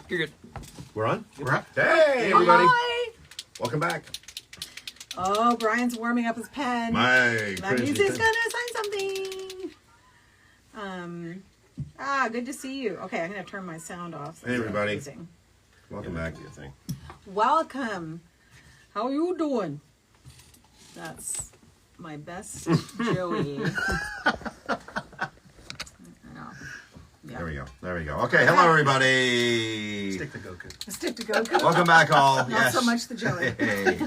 You're good. We're on? We're up. Hey, everybody. Hi. Welcome back. Oh, Brian's warming up his pen. That means he's gonna sign something. Good to see you. Okay, I'm gonna turn my sound off. Hey, everybody. Welcome back. Welcome. How are you doing? That's my best Joey. Yeah. There we go. Okay, hello, everybody. Stick to Goku. Stick to Goku. Welcome back, all. Not so much the Joey. Hey.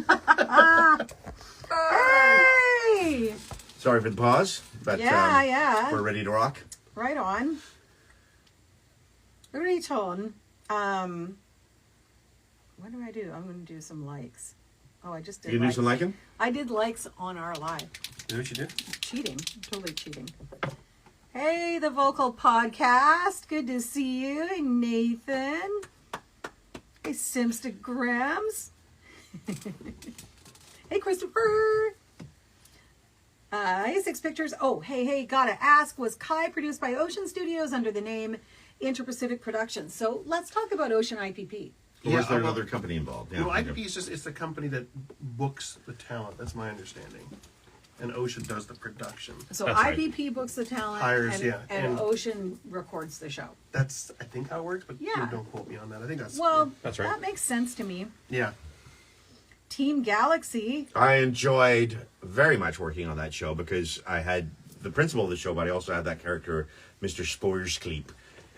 Hey! Sorry for the pause, but yeah. we're ready to rock. Right on. Right on. What do I do? I'm going to do some likes. Oh, I just did. You do some liking? I did likes on our live. You know what you did? Cheating. Totally cheating. Hey, the Vocal Podcast. Good to see you. Hey, Nathan. Hey, Simstagrams. Hey, Christopher. Hey, Six Pictures. Oh, hey, gotta ask, was Kai produced by Ocean Studios under the name Inter-Pacific Productions? So let's talk about Ocean IPP. Or is there another company involved? No, IPP is just, it's the company that books the talent. That's my understanding. And Ocean does the production. So That's right. IPP books the talent Hires, and, yeah, and and- Ocean records the show. That's, I think, how it works, but Yeah. don't quote me on that. I think that's... Well, That's right. that makes sense to me. Yeah. Team Galaxy. I enjoyed very much working on that show because I had the principal of the show, but I also had that character, Mr. Spoorskleep.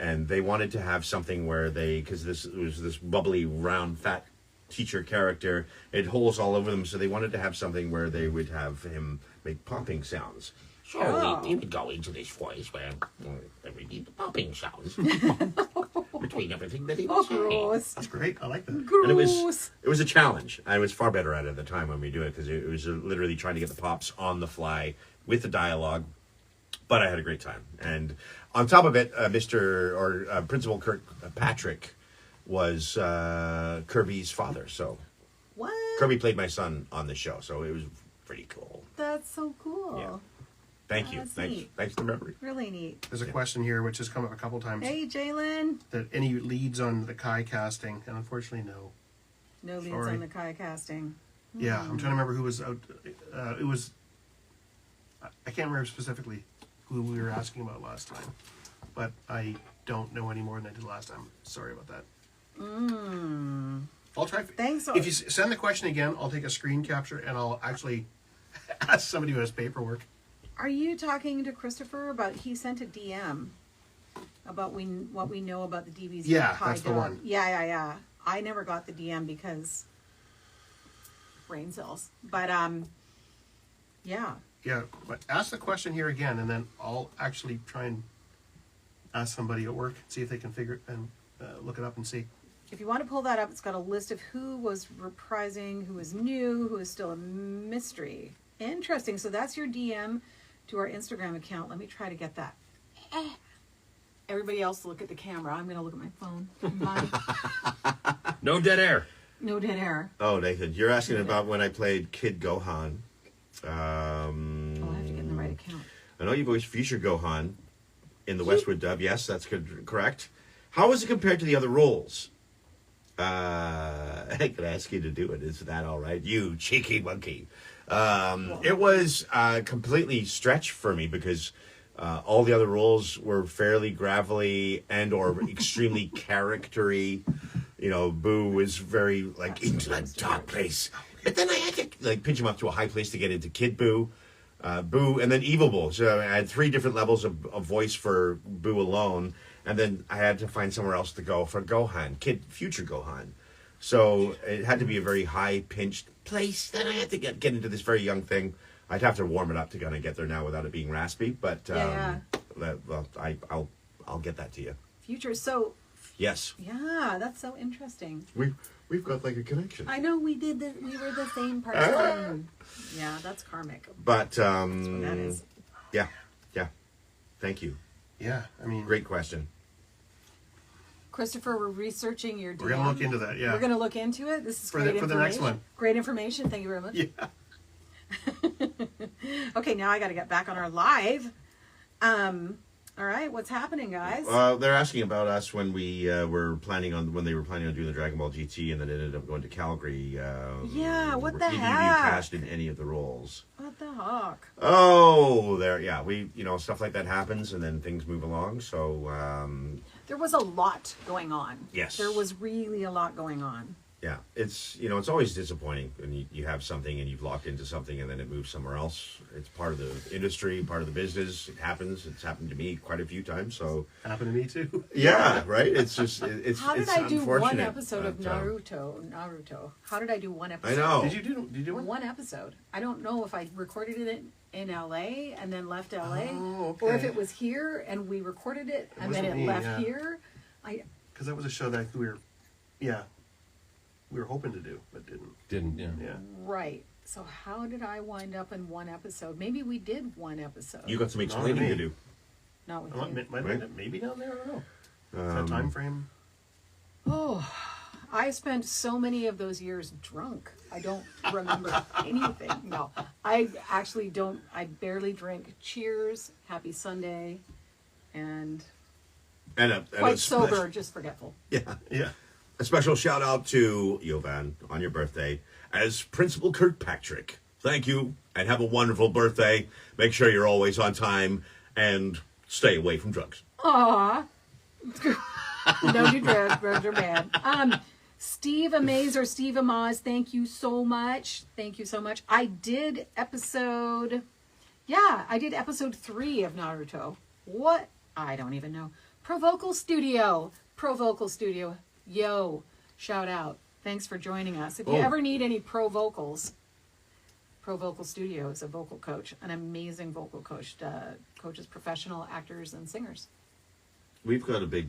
And they wanted to have something where because this was this bubbly, round, fat teacher character. It had holes all over them, so they wanted to have something where they would have him make popping sounds. So Oh. he would go into this voice where there would be the popping sounds between everything that he Oh, was saying. gross. That's great. I like that. And it Gross. was a challenge. I was far better at it at the time when we do it because it was literally trying to get the pops on the fly with the dialogue. But I had a great time. And on top of it, Principal Kirkpatrick was Kirby's father. So What? Kirby played my son on the show. So it was pretty cool. That's so cool. Yeah. Thank you. That's Thanks. neat. Thanks for the memory. Really neat. There's a question here which has come up a couple times. Hey, Jalen. That any leads on the Kai casting, and unfortunately, no. No leads Sorry. on the Kai casting. Yeah, I'm trying to remember who was out. It was... I can't remember specifically who we were asking about last time. But I don't know any more than I did last time. Sorry about that. I'll try. Thanks. If you send the question again, I'll take a screen capture and I'll actually ask somebody who has paperwork. Are you talking to Christopher about, he sent a DM about what we know about the DBZ? Yeah, Kai that's the dog? one. Yeah. I never got the DM because brain cells. But, yeah. Yeah, but ask the question here again, and then I'll actually try and ask somebody at work, see if they can figure it and look it up and see. If you want to pull that up, it's got a list of who was reprising, who is new, who is still a mystery. Interesting. So that's your DM to our Instagram account. Let me try to get that. Everybody else look at the camera. I'm going to look at my phone. Bye. No dead air. No dead air. Oh, Nathan, you're asking about when I played Kid Gohan. Oh, I have to get in the right account. I know you voiced Future Gohan in the Westwood dub. Yes, that's correct. How was it compared to the other roles? I could ask you to do it. Is that all right? You cheeky monkey. It was completely stretched for me because all the other roles were fairly gravelly and or extremely charactery. You know, Boo was very into that dark place. But then I had to pinch him up to a high place to get into Kid Boo, Boo, and then Evil Boo. So I had 3 different levels of voice for Boo alone, and then I had to find somewhere else to go for Gohan, Future Gohan. So it had to be a very high-pitched place. Then I had to get into this very young thing. I'd have to warm it up to kind of get there now without it being raspy, but I'll get that to you. Future. So, Yes, yeah, that's so interesting. we've got a connection. I know we were the same person. Yeah, that's karmic. But That's what that is. yeah. Thank you. Yeah, I mean, Great question. Christopher, we're researching your DM. we're gonna look into that. Yeah, We're going to look into it. This is For great the information. next one. Great information. Thank you very much. yeah. Okay, now I got to get back on our live. All right, what's happening, guys? They're asking about us when we were planning on doing the Dragonball GT, and then it ended up going to Calgary. Yeah, what the You didn't be heck? cast in any of the roles. What the heck? Oh, we stuff like that happens, and then things move along. So There was a lot going on. Yes. There was really a lot going on. yeah, it's always disappointing when you have something and you've locked into something and then it moves somewhere else. It's part of the industry, part of the business. It happens. It's happened to me quite a few times. So Happened to me too. yeah, right. It's just it's How did it's I do one unfortunate, episode of but, Naruto? How did I do one episode? I know. Did you do one? One episode. I don't know if I recorded it in LA and then left LA, Oh, or if okay. it was here and we recorded it and then wasn't it me, left yeah. here. Because that was a show that we were hoping to do, but didn't. Didn't, yeah. Yeah. Right. So how did I wind up in one episode? Maybe we did one episode. You got some Not explaining me. to do. Not with Well, you. maybe down there. I don't know. Is that time frame? Oh, I spent so many of those years drunk. I don't remember anything. No, I actually don't. I barely drink. Cheers, happy Sunday, and quite sober, just forgetful. Yeah. Yeah. A special shout out to Yovan on your birthday as Principal Kirkpatrick. Thank you and have a wonderful birthday. Make sure you're always on time and stay away from drugs. Aw. No do drugs. Drugs are bad. Steve Amaze or Steve Amaz, thank you so much. Thank you so much. I did episode 3 of Naruto. What? I don't even know. Provocal Studio. Yo, shout out. Thanks for joining us. If you ever need any pro vocals, Pro Vocal Studio is a vocal coach, an amazing vocal coach, coaches professional actors and singers. We've got a big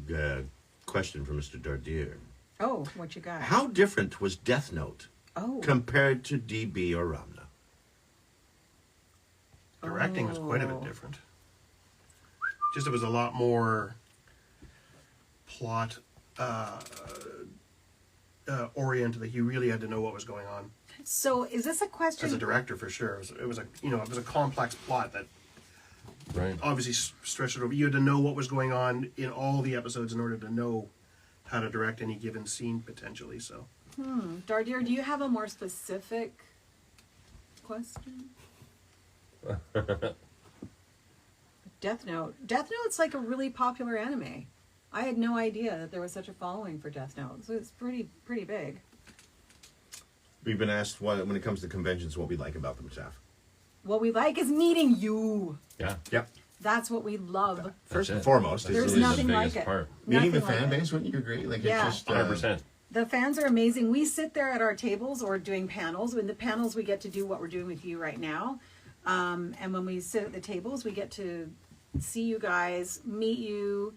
question for Mr. Dardier. Oh, what you got? How different was Death Note compared to DB or Ramna? Directing was quite a bit different. Just it was a lot more plot oriented. That you really had to know what was going on. So, is this a question? As a director, for sure, it was a complex plot that Right. obviously stretched it over. You had to know what was going on in all the episodes in order to know how to direct any given scene potentially. So, Dardier, do you have a more specific question? Death Note. Death Note's like a really popular anime. I had no idea that there was such a following for Death Note. So it's pretty big. We've been asked when it comes to conventions what we like about them, Saf. What we like is meeting you. Yeah. Yep. That's what we love. First and it. foremost, That's There's really nothing the like biggest it. part. meeting the Nothing fan like it. base. Wouldn't you agree? Like Yeah. it's just 100%. The fans are amazing. We sit there at our tables or doing panels. In the panels, we get to do what we're doing with you right now. And when we sit at the tables, we get to see you guys, meet you,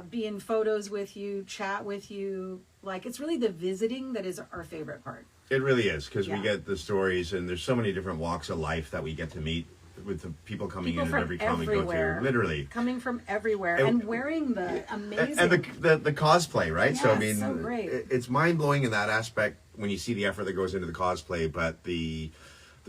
be in photos with you, chat with you. Like, it's really the visiting that is our favorite part. It really is, because we Yeah. get the stories, and there's so many different walks of life that we get to meet with the people coming People in at from every con we go everywhere. to. Literally. Coming from everywhere And- and wearing the amazing... And the cosplay, right? So, I Yeah, mean, so great. it's mind-blowing in that aspect when you see the effort that goes into the cosplay, but the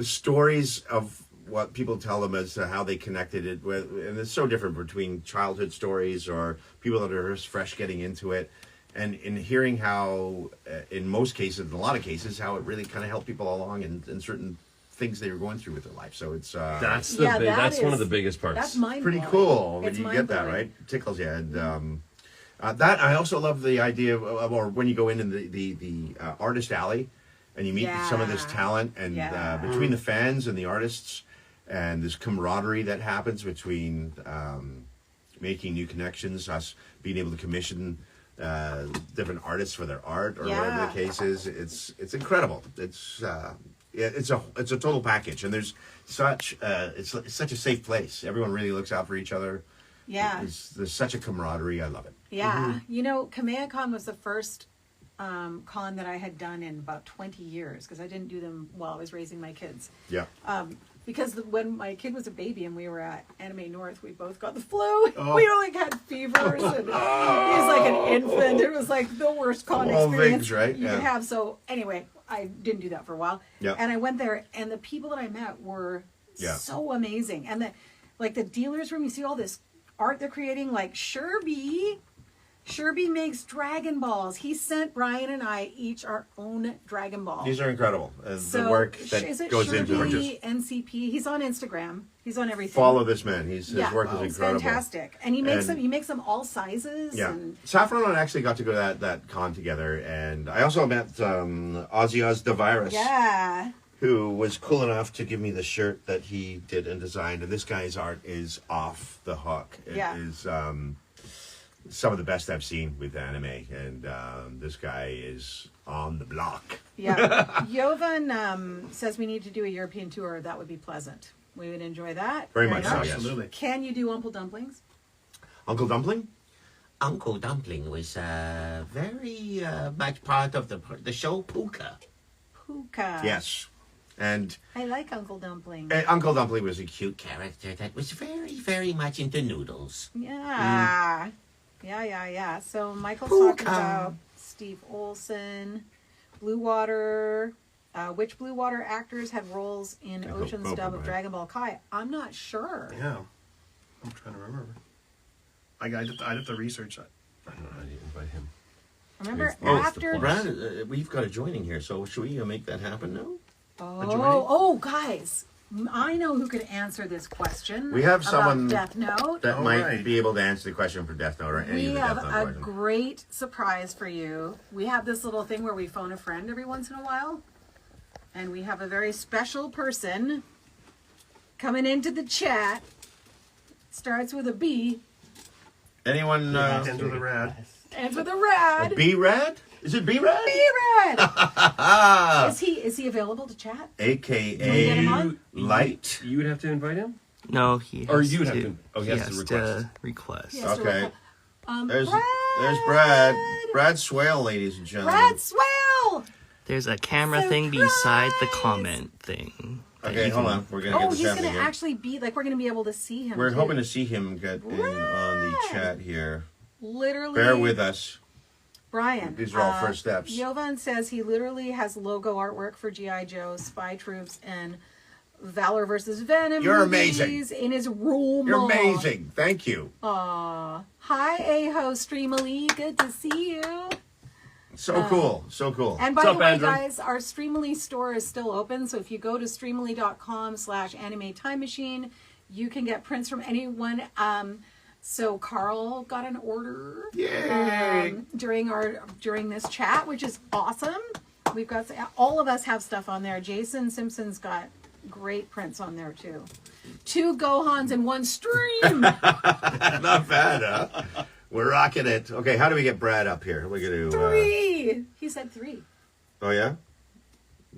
stories of what people tell them as to how they connected it with, and it's so different between childhood stories or people that are just fresh getting into it. And in hearing how, in most cases, in a lot of cases, how it really kind of helped people along in certain things they were going through with their life. So it's That's Yeah, that that's one is- of the biggest parts. That's mind pretty cool when It's you get that, mind-blowing. right? It tickles you. And that I also love the idea of, or when you go in the artist alley and you meet some of this Yeah. talent, and Yeah. between the fans and the artists, and this camaraderie that happens between making new connections, us being able to commission different artists for their art or whatever Yeah. the case is. It's incredible. It's a total package, and there's such it's such a safe place. Everyone really looks out for each other. Yeah. There's such a camaraderie. I love it. Yeah. You know, Kamea-Con was the first con that I had done in about 20 years because I didn't do them while I was raising my kids. Yeah. Because when my kid was a baby and we were at Anime North, we both got the flu. Oh. We like had fevers, and he was like an infant. It was like the worst con All experience Vigs, right? you Yeah. could have. So anyway, I didn't do that for a while. Yeah. And I went there, and the people that I met were Yeah. so amazing. And the dealers room, you see all this art they're creating, like Sherby. Sherby makes Dragon Balls. He sent Brian and I each our own Dragon Ball. These are incredible. So, the work that is it goes into Sherby it. NCP? He's on Instagram. He's on everything. Follow this man. His work is it's incredible. fantastic, and he makes And- them. He makes them all sizes. Yeah, And Saffron and I actually got to go to that con together, and I also met Ozzy Oz the Virus, yeah. who was cool enough to give me the shirt that he did and designed. And this guy's art is off the hook. It is some of the best I've seen with anime, and this guy is on the block. Yeah. Jovan says we need to do a European tour. That would be pleasant. We would enjoy that. Very much so, yes. Absolutely. Can you do Uncle Dumplings? Uncle Dumpling? Uncle Dumpling was very much part of the show Puka. Puka. Yes. And I like Uncle Dumpling. Uncle Dumpling was a cute Character that was very, very much into noodles. Yeah. Yeah. So Michael's Puka. talking about Steve Olson, Blue Water. Which Blue Water actors had roles in Ocean's dub of Dragon Ball Kai? I'm not sure. Yeah. I'm trying to remember. I did the research. I don't know how to invite him. Remember Oh, after? Brad, we've got a joining here, so should we make that happen now? Oh, guys! I know who could answer this question. We have about someone Death Note. That All might right. be able to answer the question for Death Note or any We of the have Death Note a questions. great surprise for you. We have this little thing where we phone a friend every once in a while. And we have a very special person coming into the chat. Starts with a B. Anyone? Ends with a rad. Ends with a rad. B-Rad? Is it B-Rad? B-rad. Is he available to chat? AKA Can we get him on? Light. You would have to invite him? No, he has Or you'd have to, to- oh, he he has to has request. to request. Yes, Okay. There's Brad. Brad. Brad Swale, ladies and gentlemen. Brad Swale. There's a camera thing beside the comment thing. that Okay, you hold can- on. We're gonna Oh, get this he's happening going to here. actually be, like, we're going to be able to see him. We're too. hoping to see him get in on the chat here. Literally. Bear with us. Brian. These are all first steps. Jovan says he literally has logo artwork for G.I. Joe, Spy Troops, and Valor versus Venom. You're movies amazing. In his room. You're amazing. Thank you. Aw. Hi, Aho Streamily. Good to see you. So cool. So cool. And by What's the up, way, Andrew? guys, our Streamily store is still open. So if you go to streamily.com/anime time machine, you can get prints from anyone. So Karl got an order during this chat, which is awesome. We've got all of us have stuff on there. Jason Simpson's got great prints on there too. 2 Gohans in one stream. Not bad, huh? We're rocking it. Okay, how do we get Brad up here? We're gonna 3. He said 3. Oh yeah?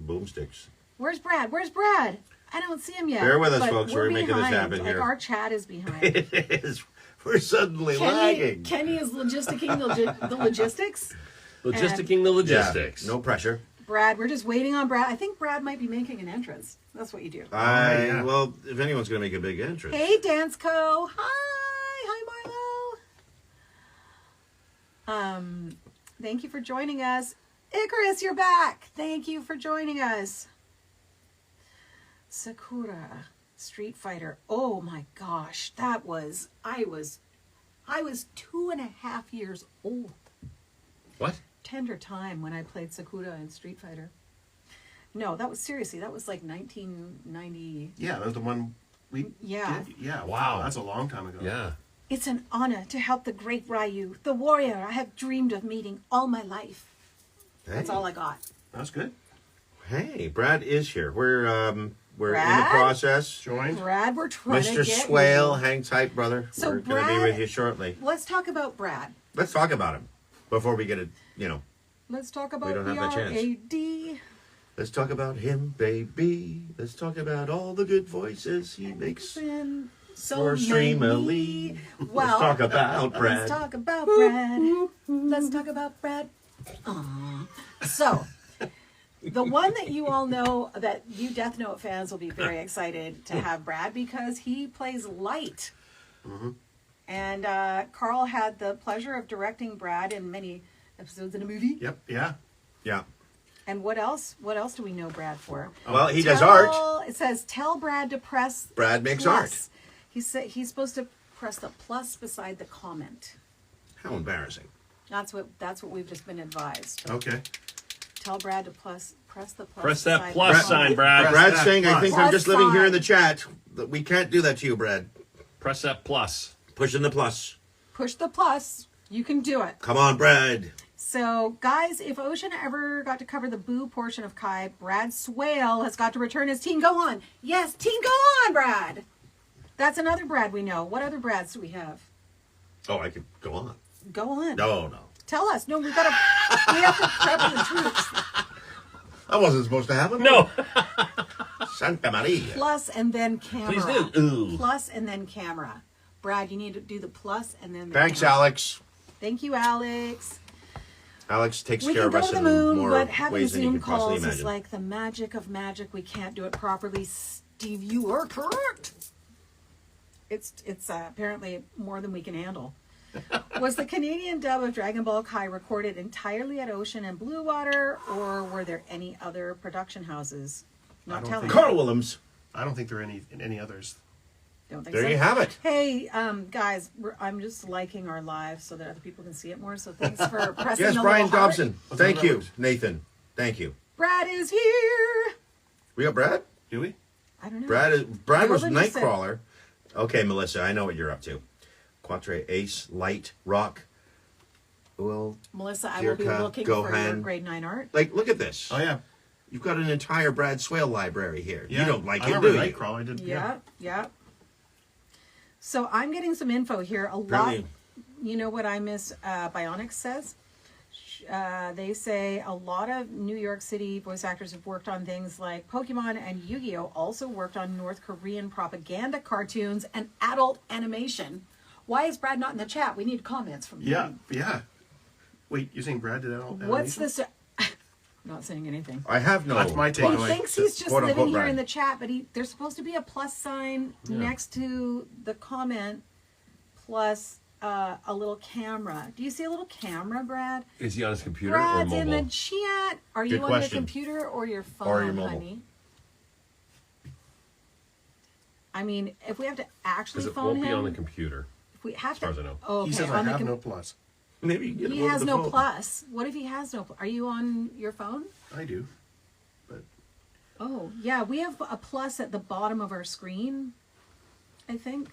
Boomsticks. Where's Brad? Where's Brad? I don't see him yet. Bear with us, but folks. We're making this behind. happen Like, here. our chat is behind. It is. We're suddenly lagging. Kenny is logisticking the logistics. Logisticking the logistics. Yeah, no pressure. Brad, we're just waiting on Brad. I think Brad might be making an entrance. That's what you do. yeah. Well, if anyone's gonna make a big entrance. Hey, Dance Co. Hi, Marlo. Thank you for joining us. Icarus, you're back. Thank you for joining us. Sakura, Street Fighter. Oh my gosh, I was 2.5 years old. What? Tender time when I played Sakura in Street Fighter. No, that was like 1990. Yeah, that was the one we Yeah. did. Yeah. Wow. That's a long time ago. Yeah. It's an honor to help the great Ryu, the warrior I have dreamed of meeting all my life. That's all I got. That's good. Hey, Brad is here. We're in the Brad? process. Joined. Brad, we're trying to Mr. get Swale, you. hang tight, brother. So We're gonna be Brad- with you shortly. Let's talk about Brad. Let's talk about him before we get it. Let's talk about don't have that chance. BRAD. Let's talk about him, baby. Let's talk about all the good voices he makes. And so For Streamily. Well, Let's talk about Brad. Let's talk about Brad. Let's talk about Brad. Aw. So, the one that you all know, that you Death Note fans will be very excited to have Brad, because he plays Light. And Karl had the pleasure of directing Brad in many episodes in a movie. Yep. Yeah. Yeah. And what else? What else do we know Brad for? Well, he does art. It says, tell Brad to press Brad makes plus. art. He said he's supposed to press the plus beside the comment. How embarrassing. That's what we've just been advised. Okay. Tell Brad to press the plus. Press that beside plus the sign, comment. Brad. Brad's that saying, I plus. think I'm just living here in the Plus chat. We can't do that to you, Brad. Press that plus. Pushing the plus. Push the plus. You can do it. Come on, Brad. So, guys, if Ocean ever got to cover the boo portion of Kai, Brad Swale has got to return his Teen Go On. Yes, Teen Go On, Brad. That's another Brad we know. What other Brads do we have? Oh, I could go on. Go on. No. Tell us. No, we have to prep the troops. That wasn't supposed to happen. No. Santa Maria. Plus and then camera. Please do. Ooh. Plus and then camera. Brad, you need to do the plus and then the Thanks, camera. Alex. Thank you, Alex. Alex takes We care can of go us to the in moon, more but having ways than you Zoom could possibly calls is imagine. like the magic of magic. We can't do it properly. Steve, you are correct. It's apparently more than we can handle. Was the Canadian dub of Dragon Ball Kai recorded entirely at Ocean and Blue Water, or were there any other production houses? Not don't telling. think- Karl Willems. I don't think there are any others. Don't think There so. you have it. Hey, guys, I'm just liking our live so that other people can see it more. So thanks for pressing Yes, the Brian little heart. Dobson. What's Thank that you, numbers? Nathan. Thank you. Brad is here. We got Brad? Do we? I don't know. Brad was Golden just said- Nightcrawler. Okay, Melissa, I know what you're up to. Quatre, Ace, Light, Rock. Well, Melissa, I will be Jirka, looking for your Gohan. grade 9 art. like, look at this. Oh yeah. You've got an entire Brad Swale library here. Yeah. You don't like I it, remember do you? Nightcrawler. I did. Yeah. So I'm getting some info here. A lot. Apparently- You know what I miss? Bionics says. They say a lot of New York City voice actors have worked on things like Pokemon and Yu-Gi-Oh! Also worked on North Korean propaganda cartoons and adult animation. Why is Brad not in the chat? We need comments from Yeah. him. Yeah. Wait, you're saying Brad did that? What's this? I'm not saying anything. I have no. That's my take. He Anyway, thinks he's just quote, living unquote, here Brad. in the chat, but there's supposed to be a plus sign next to the comment, plus a little camera. Do you see a little camera, Brad? Is he on his computer Brad's or in mobile? the chat. Are Good you on question. your computer or your phone, Or your mobile. honey? I mean, if we have to actually Because it phone won't him, be on the computer. if we have as far to. as I know. Oh, okay. He says on I the have no plus. Maybe you can get He him over has the no phone. plus. What if he has no? Are you on your phone? I do. But Oh, yeah, we have a plus at the bottom of our screen, I think.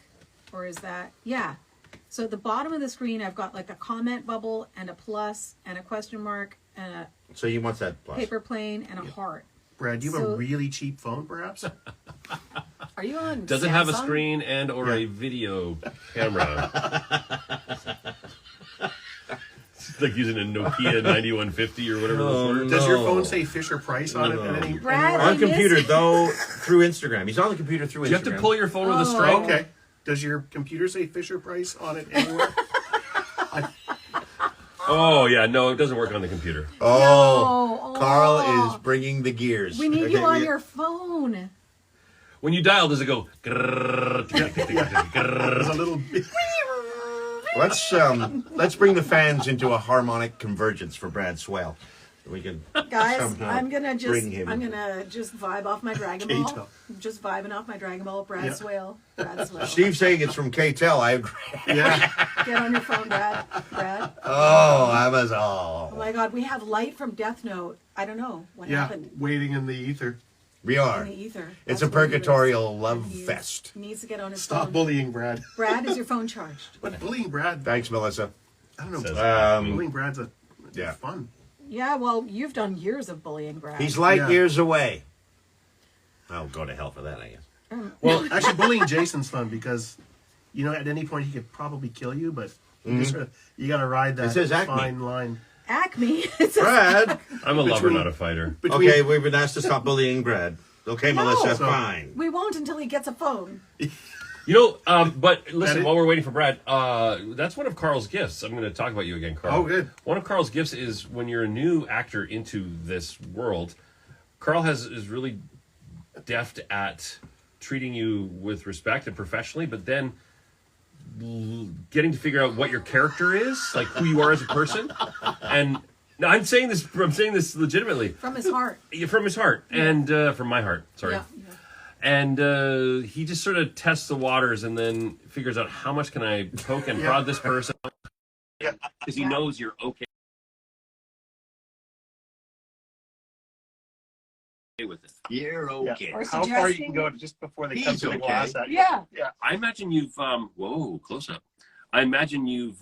Or is that, yeah. So at the bottom of the screen, I've got like a comment bubble and a plus and a question mark and a So you want that plus. paper plane and a heart. Brad, do you have So- a really cheap phone, perhaps? Are you on Does it have a Samsung? screen and or a Yeah. video camera? It's like using a Nokia 9150 or whatever those were. Does your No. phone say Fisher Price on it? At any, Brad, anywhere? I On computer, miss- though, through Instagram. He's on the computer through Instagram. Do you have to pull your phone with a Oh. string? Okay. Does your computer say Fisher Price on it anywhere? Oh, yeah. No, it doesn't work on the computer. Oh, No. Carl Oh. is bringing the gears. We need Okay, you on your phone. When you dial, does it go? grrrr, There's a little bit. Let's bring the fans into a harmonic convergence for Brad Swale. We can Guys, somehow I'm gonna bring him. just vibe off my Dragon Ball. K-Tel. Just vibing off my Dragon Ball. Brad Yeah. Swale. Brad Swale. Steve's saying it's from K-Tel. I agree. Yeah. Get on your phone, Brad. Brad. Oh, I was Oh all. my God, we have Light from Death Note. I don't know what Yeah. happened Waiting in the ether. We in are. the ether. It's That's a where he lives. purgatorial love He is- fest. Needs to get on his Stop phone. bullying Brad. Brad, is your phone charged? But bullying Brad, Thanks, Melissa. I don't know. Says- Bullying Brad's Yeah. fun. Yeah, well, you've done years of bullying, Brad. He's light Yeah. years away. I'll go to hell for that, I guess. Well, actually, bullying Jason's fun because, you know, at any point he could probably kill you, but you, just you got to ride that says Acme. fine line. Acme. It's a- Brad. I'm a lover, Between- not a fighter. Between, Okay, we've been asked to stop bullying Brad. Okay, No. Melissa, So- fine. we won't until he gets a phone. You know, but listen, That while we're waiting for Brad, that's one of Carl's gifts. I'm going to talk about you again, Carl. Oh, good. One of Carl's gifts is when you're a new actor into this world, Carl is really deft at treating you with respect and professionally, but then getting to figure out what your character is, like who you are as a person. And no, I'm saying this legitimately. From his heart. From his heart and from my heart. Sorry. Yeah. And he just sort of tests the waters and then figures out how much can I poke and prod this person because he knows you're okay with it. You're okay. Or How far you suggesting- can go just before they He's come to the okay. glass at you. Yeah. I imagine you've whoa, close up. I imagine you've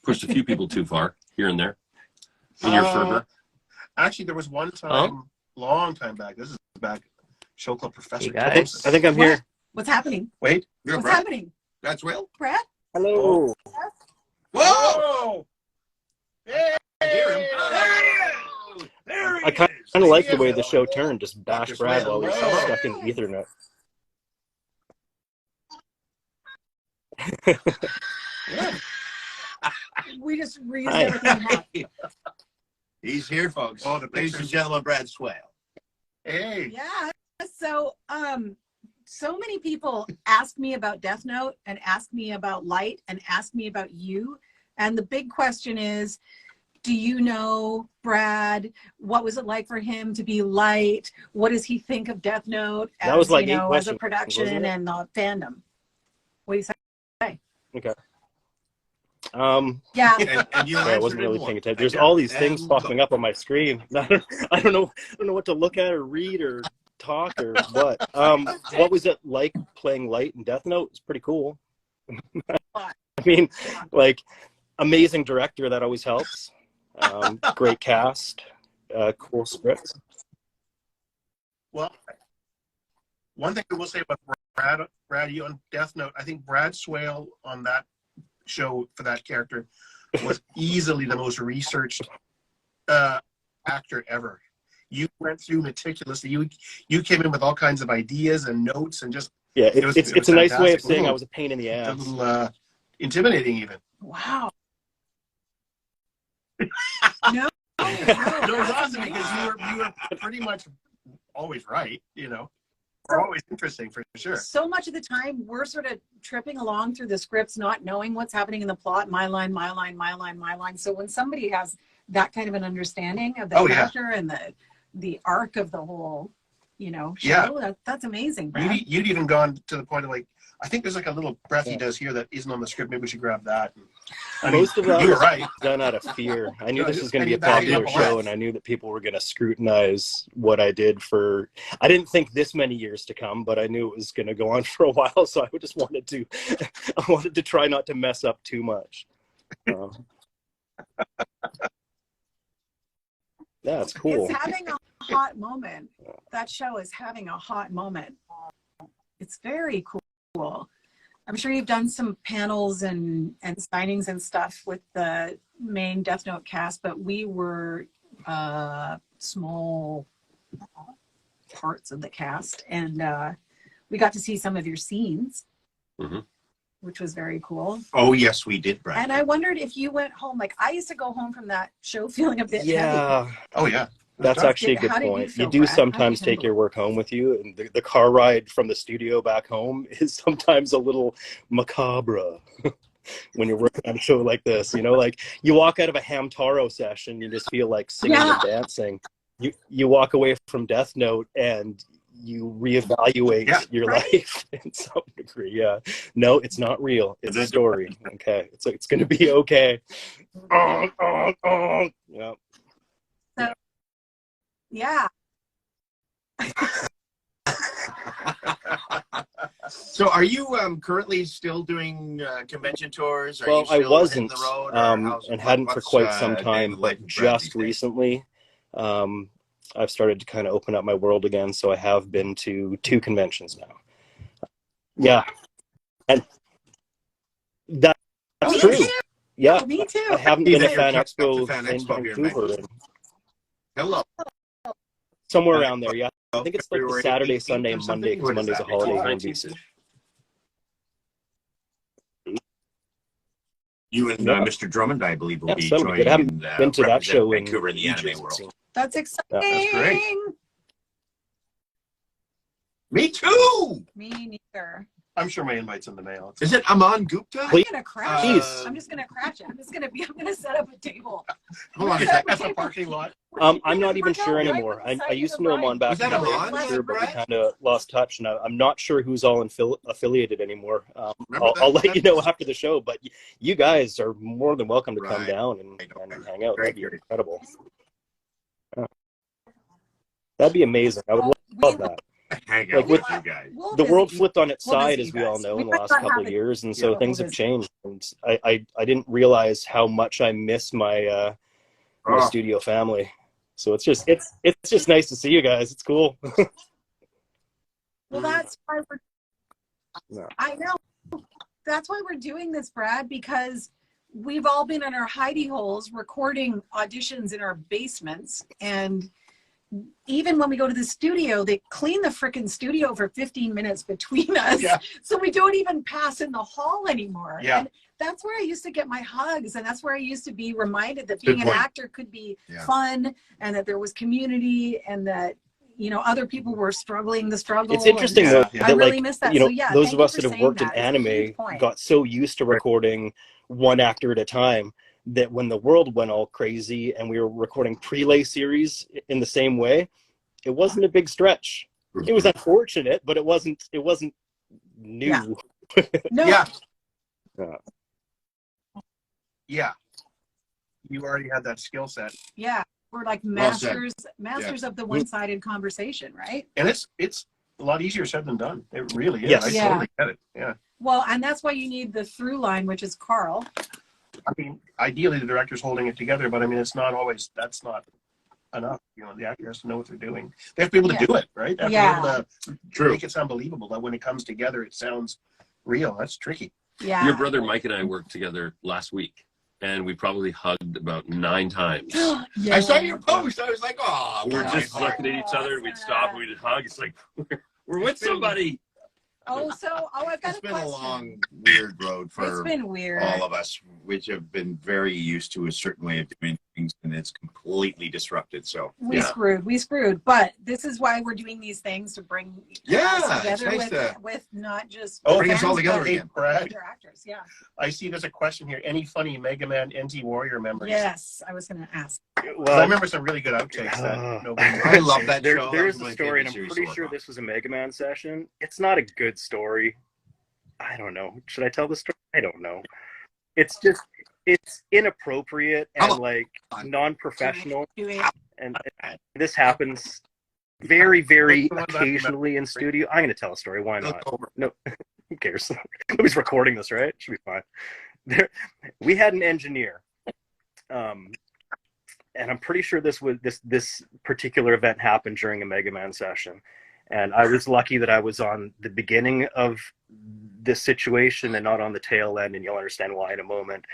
pushed a few people too far here and there in your fervor. Actually, there was one time, long time back. This is back, Show Club Professor. Hey, guys. Thompson. I think I'm What? here. What's happening? Wait. You're What's Brad. happening? That's Will. Brad? Hello. Whoa! Hey! I hear him. There he I kind is. of like the He way is. the show turned. Just bash Dr. Brad Swale. while he's Hello. stuck in Ethernet. We just reused Hi. everything. He's here, folks. Oh, the Ladies and pictures. gentlemen, Brad Swale. Hey. Yeah. So, so many people ask me about Death Note and ask me about Light and ask me about you. And the big question is, do you know Brad? What was it like for him to be Light? What does he think of Death Note as, That was like 8 as a questions, production wasn't it? and the fandom? What do you say? Okay. Yeah. And you Yeah, I answered wasn't really in paying one. attention. There's Yeah. all these things And popping go. up on my screen. I don't know what to look at or read or talk or what. What was it like playing Light in Death Note? It's pretty cool. I mean, like, amazing director, that always helps. Great cast, cool scripts. Well, one thing I will say about Brad, you on Death Note, I think Brad Swale on that show for that character was easily the most researched actor ever. You went through meticulously. You came in with all kinds of ideas and notes and just Yeah, It was it's a nice way of fantastic. saying I was a pain in the a ass. little intimidating even. Wow. No. No, it was awesome because you were pretty much always right, you know. Or always interesting for sure. So much of the time, we're sort of tripping along through the scripts, not knowing what's happening in the plot. My line, my line, my line, my line. So when somebody has that kind of an understanding of the Oh, yeah. character and the arc of the whole, show, Yeah. that's amazing, Brad. You'd even gone to the point of like, I think there's like a little breath he does here that isn't on the script. Maybe we should grab that. I mean, Most of that you were was right. done out of fear. I knew this was going to be a And you popular backed it up show, a and I knew that people were going to scrutinize what I did for. I didn't think this many years to come, but I knew it was going to go on for a while. So I just wanted to, I wanted to try not to mess up too much. Yeah, it's cool. It's having a hot moment. That show is having a hot moment. It's very cool. I'm sure you've done some panels and signings and stuff with the main Death Note cast, but we were small parts of the cast, and we got to see some of your scenes, which was very cool. Oh, yes, we did, Brad. And I wondered if you went home, like I used to go home from that show feeling a bit heavy. Yeah, Oh, yeah. that's tough. actually a good How did you point. feel, You do Brad? How sometimes did you take your work home with you, and the car ride from the studio back home is sometimes a little macabre when you're working on a show like this. Like you walk out of a Hamtaro session, you just feel like singing Yeah. and dancing. You walk away from Death Note and you reevaluate your Right. life in some degree. Yeah, no, it's not real. It's a story. Okay, it's going to be okay. Yeah. Yeah. So, are you currently still doing convention tours? Are you Well, still I hitting wasn't, the road, or and hadn't for what's, quite some daily time. life But of Brad just these days? recently, I've started to kind of open up my world again. So I have been to 2 conventions now. Yeah, and that's Me true. too. Yeah, Me too. I haven't He's been at to your Fan Cup Expo to Fan in Expo here in Vancouver, and Hello. somewhere around there. Yeah, I think it's like the February Saturday, 18th Sunday, or and something? Monday, because What is Monday's a that, holiday here in 19th? BC. You and Yeah. Mr. Drummond, I believe, will Yeah, be so joining good. I haven't in, been to that representing show in Vancouver in the anime ages, it world. seems. That's exciting. That's great. Me too. Me neither. I'm sure my invite's in the mail. Is it Aman Gupta? Please. I'm gonna crash Please. it. I'm just gonna crash it. I'm gonna set up a table. Hold on a At second. the parking lot. I'm not even sure anymore. I used to know him on back Was in that the day, Iran, for sure, but we Brad? kind of lost touch, and I'm not sure who's all affiliated anymore. Remember I'll that? let you know after the show, but you guys are more than welcome to come Right. down and hang out. Very That'd be good. incredible. That'd be amazing. I would love that. Hang Like out with with you guys. We'll the world visit you. flipped on its We'll side, visit as you we all guys. know, We in the might last not couple have of it. years, and so Yeah, things we'll have visit. changed. And I didn't realize how much I miss my my Oh. studio family. So it's just nice to see you guys. It's cool. Well, that's why we're. No. I know. That's why we're doing this, Brad, because we've all been in our hidey holes recording auditions in our basements, and even when we go to the studio, they clean the frickin' studio for 15 minutes between us. Yeah. So we don't even pass in the hall anymore. Yeah. And that's where I used to get my hugs, and that's where I used to be reminded that being Good an point. actor could be Yeah. fun, and that there was community, and that, you know, other people were struggling the struggle. It's interesting Yeah, though yeah. that, I really like, miss that. you know, So, yeah, those thank of you us for that have saying worked in that. It's a huge anime point. got so used to recording one actor at a time that when the world went all crazy and we were recording prelay series in the same way, it wasn't a big stretch. It was unfortunate, but it wasn't new. Yeah. No. Yeah. Yeah. Yeah. You already had that skill set. Yeah. We're like Well said. masters of the one-sided conversation, right? And it's a lot easier said than done. It really is. Yes. I Yeah. totally get it. Yeah. Well, and that's why you need the through line, which is Karl. I mean, ideally the director's holding it together, but I mean, it's not always, that's not enough. You know, the actor has to know what they're doing. They have to be able to Yeah. do it, right? They have Yeah. to be able to True. make it sound believable, that when it comes together, it sounds real. That's tricky. Yeah. Your brother Mike and I worked together last week, and we probably hugged about 9 times. Yeah. I saw your post. I was like, oh, We were just looking at each other, and we'd stop, and we'd hug. It's like, we're with somebody. I've got It's a been question. a long, weird road It's for been weird. all of us, which have been very used to a certain way of doing things, and it's completely disrupted. So We screwed. But this is why we're doing these things, to bring Yeah, us it's together nice with not just Bring us all fans, together but again. Brad, other actors. Yeah. I see there's a question here. Any funny Mega Man NT Warrior memories? Yes, I was going to ask. 'Cause I Well, remember some really good outtakes that nobody. I love that there show. there That is was a my story, and favorite I'm series pretty to sure work on. this was a Mega Man session. It's not a good story. I don't know. Should I tell the story? I don't know. It's inappropriate and like non-professional, and this happens very, very occasionally in studio. I'm going to tell a story. Why not? No, who cares? Nobody's recording this, right? Should be fine. We had an engineer, and I'm pretty sure this particular event happened during a Mega Man session. And I was lucky that I was on the beginning of this situation and not on the tail end, and you'll understand why in a moment.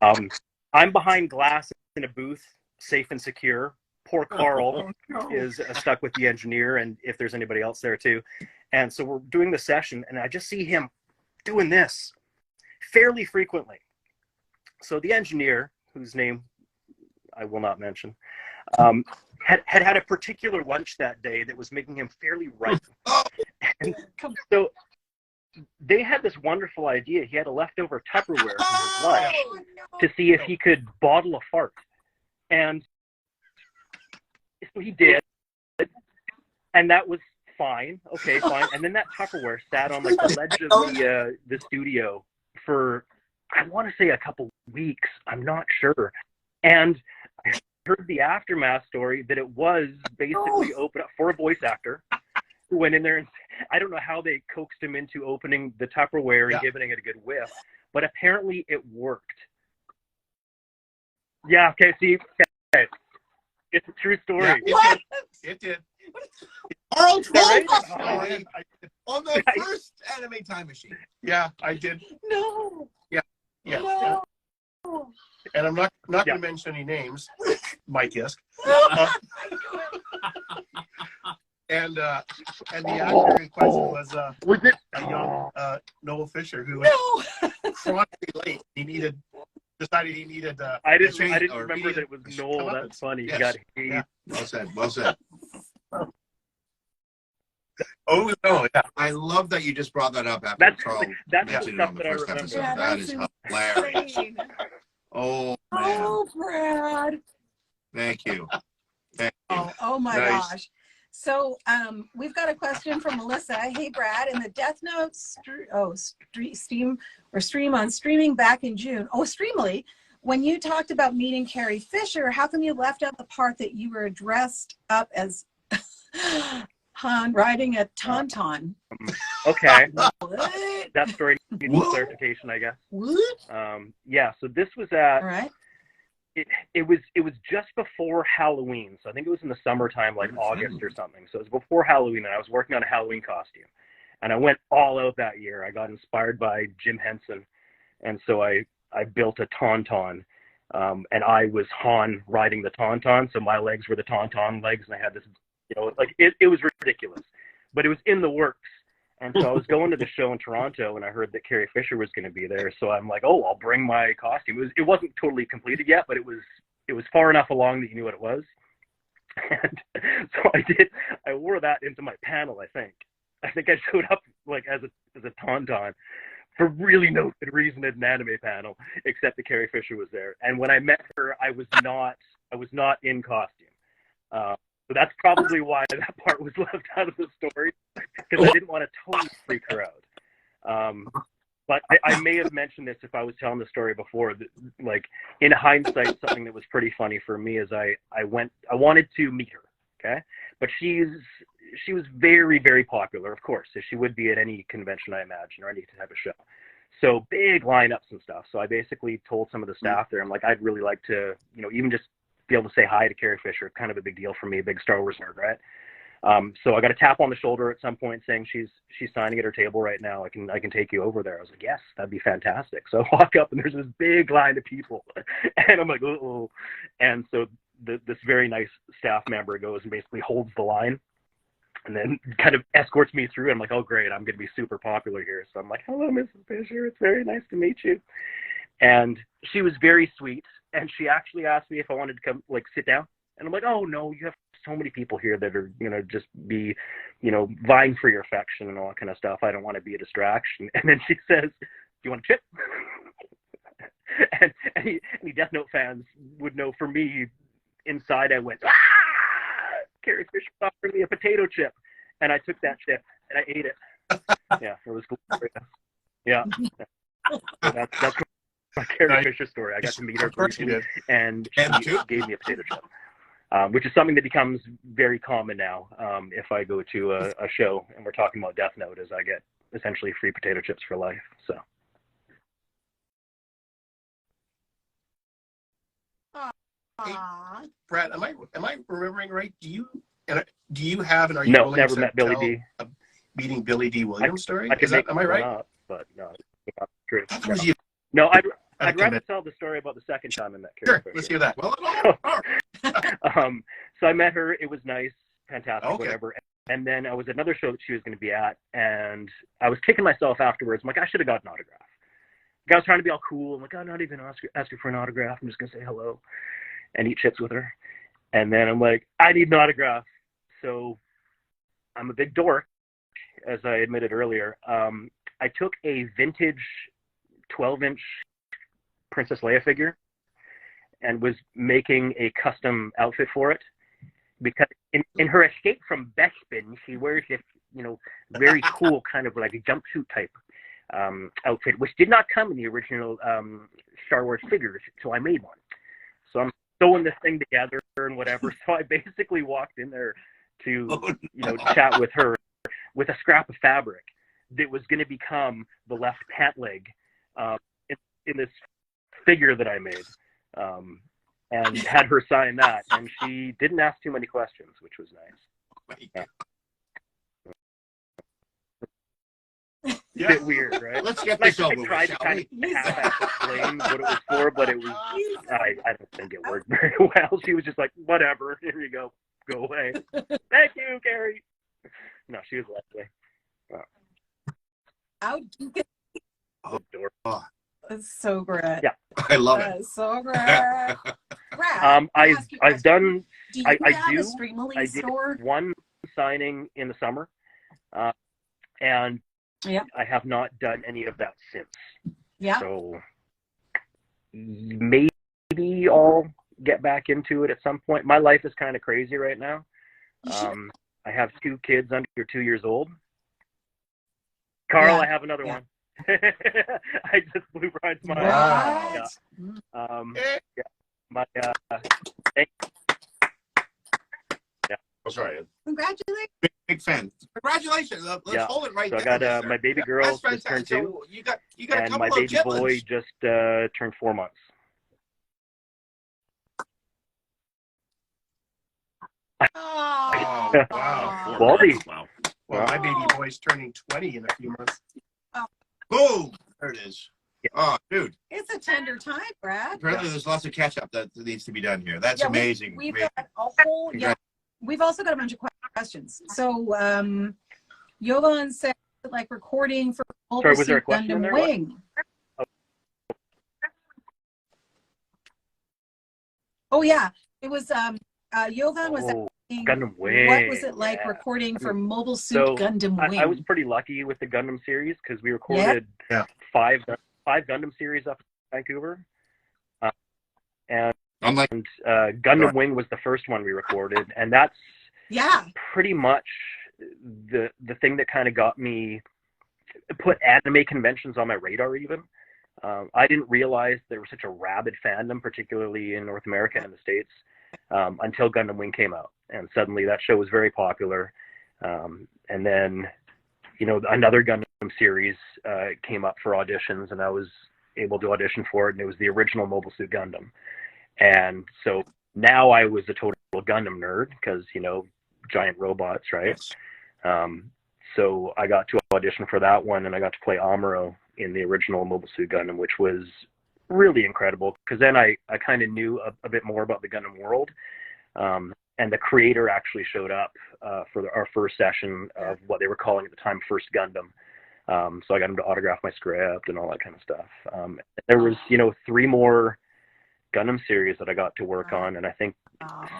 I'm behind glass in a booth, safe and secure. Poor Karl is stuck with the engineer, and if there's anybody else there too. And so we're doing the session, and I just see him doing this fairly frequently. So the engineer, whose name I will not mention, had a particular lunch that day that was making him fairly ripe. And so they had this wonderful idea. He had a leftover Tupperware from his lunch to see if he could bottle a fart. And so he did. And that was fine. Okay, fine. And then that Tupperware sat on like the ledge of the studio for, I want to say, a couple weeks. I'm not sure. And I heard the aftermath story that it was basically open up for a voice actor who went in there, and I don't know how they coaxed him into opening the Tupperware and giving it a good whiff, but apparently it worked. Yeah, okay, see, okay. It's a true story. Yeah, it did. Karl told right? the story on the first Anime Time Machine. Yeah, I did. No. Yeah. No. And I'm not going to mention any names. Mike Isk. And the actor in question was a young Noel Fisher, who was chronically late. Decided he needed. I didn't remember that it was Noel. That's funny. Yes. You got hate. Yeah. Well said. Well said. Oh no! Yeah. I love that you just brought that up after That's Karl that's the mentioned it stuff on the that I first remember. episode. Yeah, That that's is hilarious. insane. Oh man, Oh, Brad. thank you. Oh my Nice. gosh. So we've got a question from Melissa. Hey Brad, in the Death Note stream on streaming back in June. Oh, Streamily, when you talked about meeting Carrie Fisher, how come you left out the part that you were dressed up as Han riding a tauntaun? Okay, What? that story needs some clarification, I guess. What? Yeah, so this was at All right. it was just before Halloween, so I think it was in the summertime, like August or something. So it was before Halloween, and I was working on a Halloween costume, and I went all out that year. I got inspired by Jim Henson, and so I built a tauntaun, and I was Han riding the tauntaun, so my legs were the tauntaun legs, and I had this, like it was ridiculous, but it was in the works. And so I was going to the show in Toronto, and I heard that Carrie Fisher was going to be there. So I'm like, oh, I'll bring my costume. It wasn't totally completed yet, but it was far enough along that you knew what it was. And so I wore that into my panel. I think I showed up like as a tauntaun for really no good reason at an anime panel, except that Carrie Fisher was there. And when I met her, I was not in costume. So that's probably why that part was left out of the story, because I didn't want to totally freak her out. But I may have mentioned this if I was telling the story before. That, like, in hindsight, something that was pretty funny for me is I wanted to meet her, okay? But she was very, very popular, of course, as she would be at any convention, I imagine, or any type of show. So big lineups and stuff. So I basically told some of the staff there, I'm like, I'd really like to, even just be able to say hi to Carrie Fisher. Kind of a big deal for me, big Star Wars nerd, right? So I got a tap on the shoulder at some point saying she's signing at her table right now. I can take you over there. I was like, yes, that'd be fantastic. So I walk up and there's this big line of people, and I'm like, oh. And so this very nice staff member goes and basically holds the line, and then kind of escorts me through. I'm like, oh great, I'm going to be super popular here. So I'm like, hello, Mrs. Fisher. It's very nice to meet you. And she was very sweet, and she actually asked me if I wanted to come, like, sit down. And I'm like, oh no, you have so many people here that are, just be, vying for your affection and all that kind of stuff. I don't want to be a distraction. And then she says, do you want a chip? and any Death Note fans would know, for me, inside I went, ah! Carrie Fisher offered me a potato chip. And I took that chip and I ate it. Yeah, it was glorious. Yeah. So that's my Carrie Fisher story. I got to meet her briefly, and she gave me a potato chip. Which is something that becomes very common now. If I go to a show and we're talking about Death Note, is I get essentially free potato chips for life. So. Hey, Brad, am I remembering right? Do you have, and are you No, willing never to met Billy tell D. a meeting Billy D. Williams story? Am I right? Up, but no, it's not true. No, I'd rather tell the story about the second time I met Carrie Fisher. Let's hear that. So I met her. It was nice, fantastic, okay. Whatever. And then I was at another show that she was going to be at, and I was kicking myself afterwards. I'm like, I should have got an autograph. Like, I was trying to be all cool. I'm like, I'm not even ask her for an autograph. I'm just going to say hello and eat chips with her. And then I'm like, I need an autograph. So I'm a big dork, as I admitted earlier. I took a vintage 12-inch Princess Leia figure and was making a custom outfit for it, because in her escape from Bespin, she wears this, very cool kind of like a jumpsuit type outfit, which did not come in the original Star Wars figures, so I made one. So I'm sewing this thing together and whatever. So I basically walked in there to, chat with her with a scrap of fabric that was going to become the left pant leg in this figure that I made, and had her sign that, and she didn't ask too many questions, which was nice. Yeah. Bit weird, right? Let's get this over I with, tried to shall kind we? of half explain what it was for, but it was, I don't think it worked very well. She was just like, whatever, here you go away. Thank you, Carrie. No, she was lovely. How you get Adorable. That's so great. Yeah. I love it. That's so great. Brad, I've done. do you I have do. a Streamily I did store? one signing in the summer, and Yeah. I have not done any of that since. Yeah. So maybe I'll get back into it at some point. My life is kind of crazy right now. I have 2 kids under 2 years old. Carl, Yeah. I have another one. I just blew Brian's mind. Wow. Yeah. My Oh, sorry. Congratulations. Big fan. Congratulations. Let's Yeah. hold it right So I there. got my baby girl That's just turned fantastic. 2, So you got a and couple my of baby boy chitlins. just turned 4 months. Oh, wow. Baldy. Wow. Well, my baby boy's turning 20 in a few months. Boom. There it is. Oh, dude. It's a tender time, Brad. Apparently, there's lots of catch up that needs to be done here. That's Yeah, amazing. We've got a whole, yeah. We've also got a bunch of questions. So, Jovan said, like, recording for Sorry, was there a Gundam question in there? Wing. Oh, yeah. It was, Jovan was asking, Gundam Wing. what was it like Yeah. recording for Mobile Suit Gundam Wing? I was pretty lucky with the Gundam series because we recorded 5 Gundam series up in Vancouver. And Gundam Wing was the first one we recorded, and that's pretty much the thing that kind of got me put anime conventions on my radar even. I didn't realize there was such a rabid fandom, particularly in North America and the States, until Gundam Wing came out. And suddenly that show was very popular. And then, another Gundam series came up for auditions, and I was able to audition for it, and it was the original Mobile Suit Gundam. And so now I was a total Gundam nerd because, giant robots, right? So I got to audition for that one, and I got to play Amuro in the original Mobile Suit Gundam, which was really incredible because then I kind of knew a bit more about the Gundam world. And the creator actually showed up for our first session of what they were calling at the time First Gundam. So I got him to autograph my script and all that kind of stuff. There was, 3 more Gundam series that I got to work on, and I think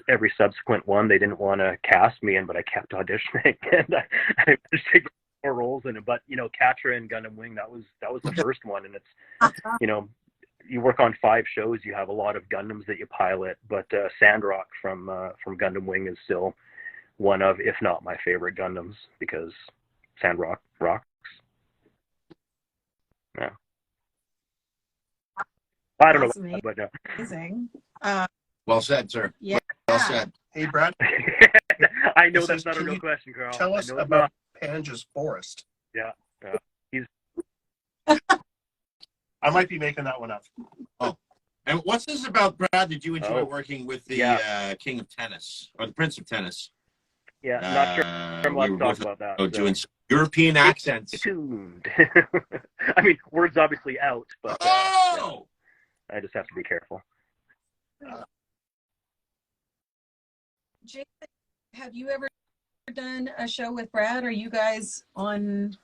every subsequent one they didn't want to cast me in, but I kept auditioning, and I managed to get more roles in it. But Catra and Gundam Wing, that was the first one, and it's you work on 5 shows, you have a lot of Gundams that you pilot, but Sandrock from Gundam Wing is still one of, if not my favorite Gundams, because Sandrock rocks. Yeah. I don't know, but amazing. Well said, sir. Yeah. Well said. Hey, Brad. I know that's not a real question, Carl. Tell us about Panga's Forest. Yeah. He's. I might be making that one up. Oh, and what's this about, Brad? Did you enjoy working with the King of Tennis or the Prince of Tennis? Yeah, not sure I'm allowed to talk about that. Doing some European accents. Tuned. I mean, word's obviously out, but I just have to be careful. Jason, have you ever done a show with Brad? Are you guys on?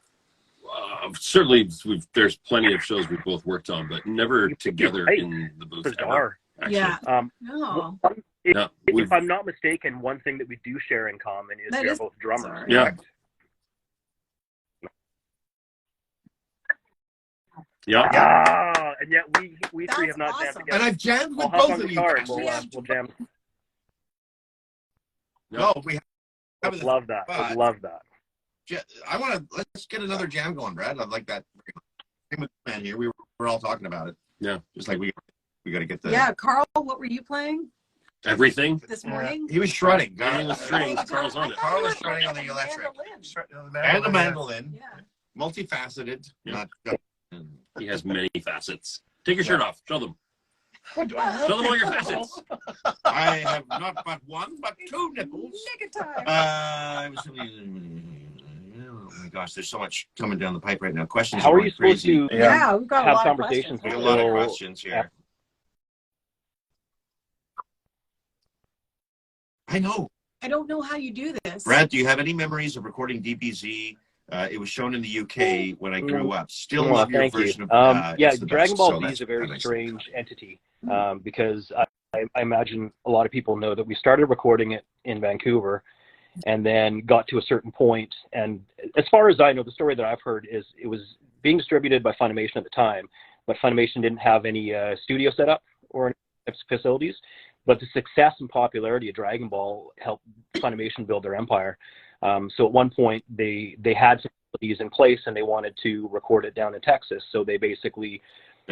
Certainly, there's plenty of shows we've both worked on, but never together in the booth. Bizarre. Ever, yeah. No. No, if I'm not mistaken, one thing that we do share in common is we are both drummers. Bizarre. Yeah. Yeah. And yet we 3 have not jammed together. And I've jammed with I'll hop both on of the you. guitar and we'll jam. No, we have. Would love that. Would love that. I want to. Let's get another jam going, Brad. I'd like that. Same with the man here. We're all talking about it. Yeah. Just like we got to get the. Yeah, Carl, what were you playing Everything. this morning? He was shredding. Everything with strings. Carl's on it. Carl was shredding on the electric. And the mandolin. Multifaceted. Yeah. Not. He has many facets. Take your shirt off. Show them. Show them all your facets. I have not but one, but 2 nipples. Oh my gosh, there's so much coming down the pipe right now. Questions. How are you supposed crazy. to Yeah, we've got a have lot conversations? of We questions. got a lot of questions here. I know. I don't know how you do this. Brad, do you have any memories of recording DBZ? It was shown in the UK when I grew up. Still love your version of yeah, It's the Dragon Best. Ball So Z is a very that's strange entity because I imagine a lot of people know that we started recording it in Vancouver and then got to a certain point. And as far as I know, the story that I've heard is it was being distributed by Funimation at the time, but Funimation didn't have any studio set up or any facilities. But the success and popularity of Dragon Ball helped Funimation build their empire. So at one point, they had some facilities in place, and they wanted to record it down in Texas. So they basically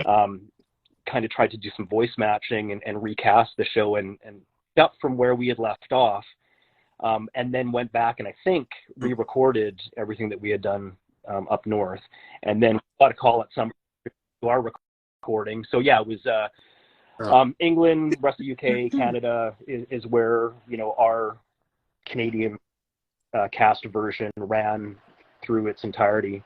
kind of tried to do some voice matching and recast the show and up from where we had left off, and then went back and I think re-recorded everything that we had done up north, and then got a call at some to our recording. So yeah, it was England, rest of the UK, Canada is where, you know, our Canadian cast version ran through its entirety.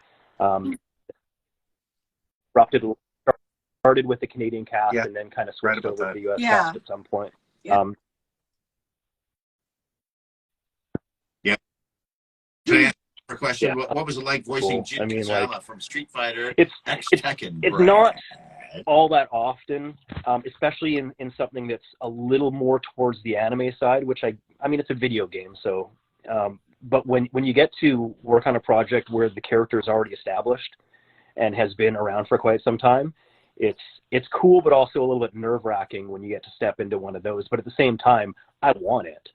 Started with the Canadian cast and then kind of switched over to the US cast at some point. For question, what was it like voicing Jin Kazama from Street Fighter X Tekken? It's not all that often, especially in something that's a little more towards the anime side, which I mean, it's a video game, so but when you get to work on a project where the character is already established and has been around for quite some time, it's cool, but also a little bit nerve-wracking when you get to step into one of those. But at the same time, I want it.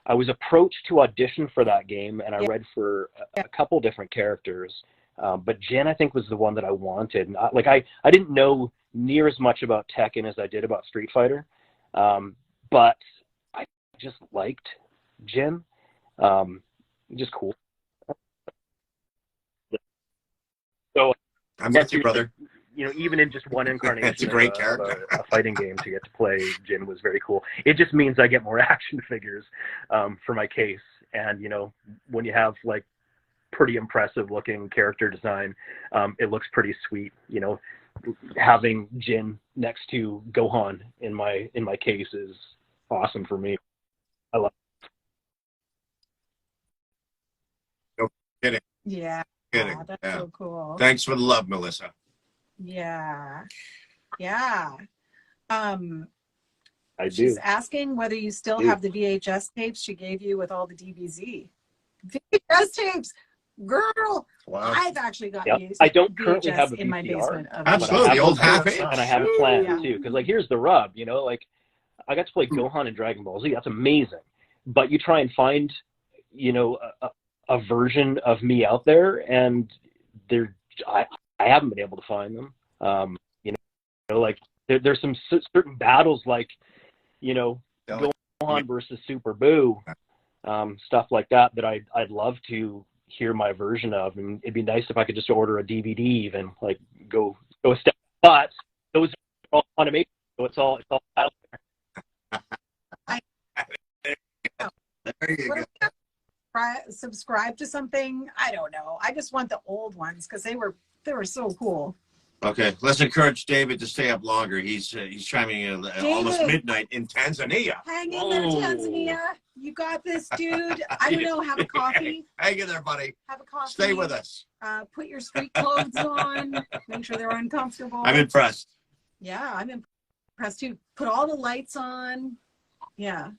I was approached to audition for that game, and I read for a couple different characters, but Jin, I think, was the one that I wanted. And I didn't know near as much about Tekken as I did about Street Fighter, but I just liked Jin. Just cool. So I'm with you, brother. You know, even in just one incarnation, it's a great character. Of a fighting game, to get to play Jin was very cool. It just means I get more action figures for my case, and you know, when you have like pretty impressive looking character design, it looks pretty sweet. You know, having Jin next to Gohan in my case is awesome for me. I love it. No kidding. Yeah. Kidding. That's so cool. Thanks for the love, Melissa. Yeah. I do. She's asking whether you still have the VHS tapes she gave you with all the DBZ. VHS tapes, girl. Wow. I've actually got these. I don't currently have a in my basement. Absolutely, old half-inch. And I have a plan too, because like here's the rub, you know, like I got to play Gohan and Dragon Ball Z. That's amazing, but you try and find, you know, a version of me out there, and I haven't been able to find them. You know, like there's some certain battles, like, you know, Gohan versus Super Boo, stuff like that I'd love to hear my version of, and it'd be nice if I could just order a DVD, even like go a step. But those are all animation, so it's all out there. There you go. Subscribe to something. I don't know. I just want the old ones because they were so cool. Okay, let's encourage David to stay up longer. He's chiming in almost midnight in Tanzania. Hang in there, Tanzania. You got this, dude. I don't know. Have a coffee. Hang in there, buddy. Have a coffee. Stay with us. Put your street clothes on. Make sure they're uncomfortable. I'm impressed. Yeah, I'm impressed too. Put all the lights on. Yeah.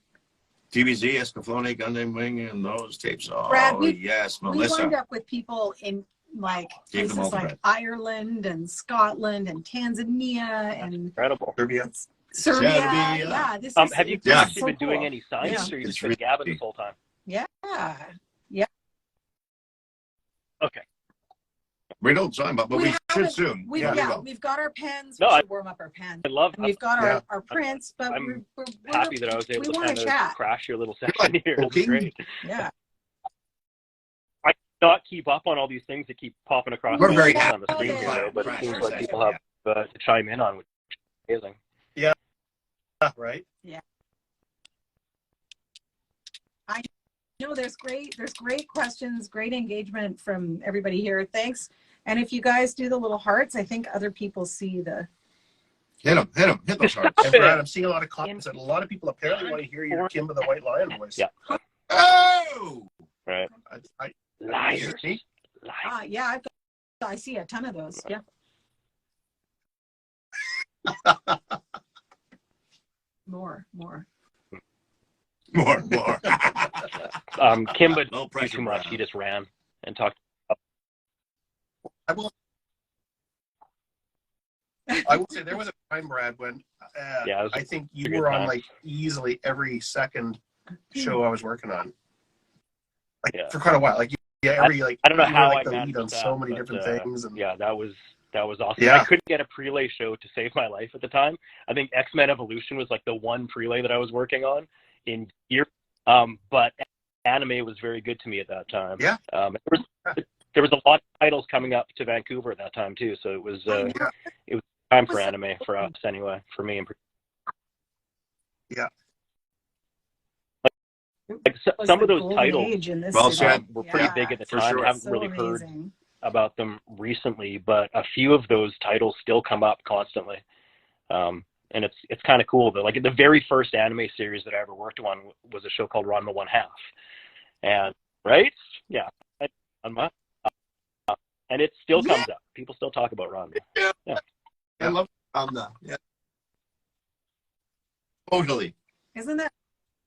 TBZ, Escaflowne, Gundam Wing, and those tapes. Oh, Brad, yes, Melissa. We wound up with people in like places like Ireland and Scotland and Tanzania and incredible. Serbia. Yeah. This is, have you actually been doing any signs, or you just been gabbing this whole time? Yeah. Okay. We don't sign, but we should soon. We've got our pens. We should warm up our pens. I love. We've got our prints, but we're happy that I was able to kind of crash your little session here. It's great. Yeah. I cannot keep up on all these things that keep popping across We're very on the screen, but it seems like people have to chime in on, which is amazing. Yeah. Right. Yeah. I know there's great questions, great engagement from everybody here. Thanks. And if you guys do the little hearts, I think other people see the. Hit those hearts. And Brad, I'm seeing a lot of comments that a lot of people apparently want to hear your Kimba the White Lion voice. Yeah. Oh. Right. Liars. Yeah, I see a ton of those. Yeah. More. Kimba didn't do too much. He just ran and talked. I will say there was a time, Brad, when Yeah, it was I think a you good were on time. like easily every second show I was working on, like Yeah. for quite a while. Like every like I don't know you were how like I the lead managed on that, so many but, different things. And yeah, that was awesome. Yeah. I couldn't get a prelay show to save my life at the time. I think X-Men Evolution was like the one prelay that I was working on in years. But anime was very good to me at that time. Yeah. There was a lot of titles coming up to Vancouver at that time too, so it was time for anime for us anyway, for me. Yeah. Like some of those titles Well said. were pretty big at the For time. sure. I haven't really heard about them recently, but a few of those titles still come up constantly. And it's kind of cool that like the very first anime series that I ever worked on was a show called Ranma 1/2. And right? Yeah. And it still comes up. People still talk about Ranma. Yeah. I love Ranma. Yeah. Totally. Isn't that?